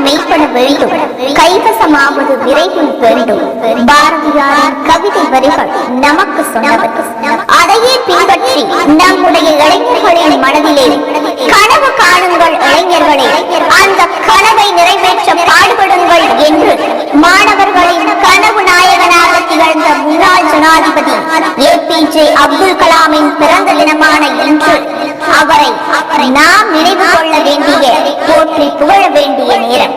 மெய்ப்பட வேண்டும், கைவசமாவது விரைவில் வேண்டும். பாரதியாரின் கவிதை வரிகள் நமக்கு சொன்னவர். அதையே பின்பற்றி நம்முடைய இளைஞர்களின் மனதிலே கனவு காணுங்கள் இளைஞர்களே, அந்த கனவை நிறைவேற்ற பாடுபடுங்கள் என்று மாணவர்களின் கனவு நாயகனாக திகழ்ந்த முன்னாள் ஜனாதிபதி APJ அப்துல் கலாமின் பிறந்த தினமான இன்று அவரை நாம் நினைவு கொள்ள வேண்டிய, போற்றி புகழ வேண்டிய நேரம்.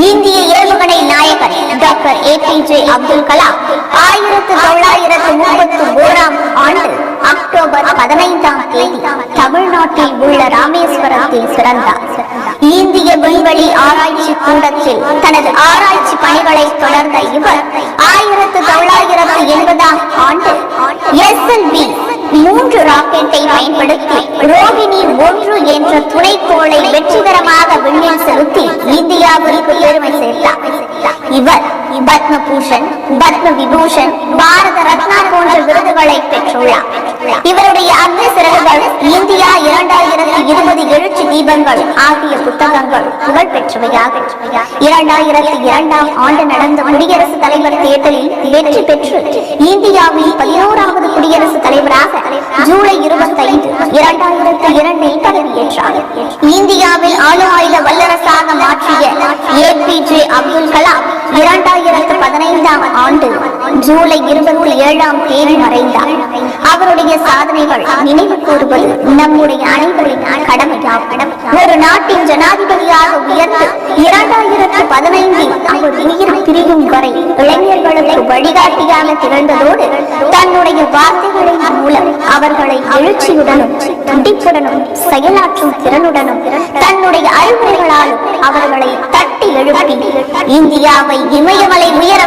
இந்திய ஏவுகணை நாயகர் டாக்டர் APJ அப்துல் கலாம் 1931 ஆண்டு அக்டோபர் 15ஆம் தேதி தமிழ்நாட்டில் உள்ள ராமேஸ்வரத்தில் பிறந்தார். இந்திய விண்வெளி ஆராய்ச்சி கூடத்தில் தனது ஆராய்ச்சி பணிகளை தொடர்ந்த இவர் 1980ஆம் ஆண்டு SLV 3 ராக்கெட்டை பயன்படுத்தி ரோகிணி 1 என்ற துணைக்கோளை வெற்றிகரமாக விண்ணில் செலுத்தி இந்தியாவிற்கு பெருமை சேர்த்தார். இவர் பத்ம பூஷன், பத்ம விபூஷன், பாரத ரத்னா போன்ற விருதுகளை பெற்றுள்ளார். இவருடைய அக்னி சிறகுகள், இந்தியா 2020 எழுச்சி தீபங்கள் ஆகிய புத்தகங்கள் புகழ் பெற்றவையாகும். 2002ஆம் ஆண்டு நடந்த குடியரசுத் தலைவர் தேர்தலில் வெற்றி பெற்று இந்தியாவின் 11வது குடியரசுத் தலைவராக ஜூலை 25, 2002 பதவியேற்றார். இந்தியாவில் அணு ஆயுத வல்லரசாக மாற்றிய APJ அப்துல் கலாம் 2015ஆம் ஆண்டு ஜூலை 27ஆம் தேதி மறைந்தார். அவருடைய சாதனைகள் நினைவு கூறுவது நம்முடைய அனைவரின் கடமையாகும். ஒரு நாட்டின் ஜனாதிபதியாக உயர்ந்து 2015இல் அவர் உயிர் பிரியும் வரை இளைஞர்களுக்கு வழிகாட்டியாக திகழ்ந்ததோடு தன்னுடைய வார்த்தைகளின் மூலம் அவர்களை எழுச்சியுடனும் துடிப்புடனும் செயலாற்றும் திறனுடனும் தன்னுடைய அறிவுரைகளாலும் அவர்களை தட்டி எழுப்பி இந்தியாவை இமயமலை உயர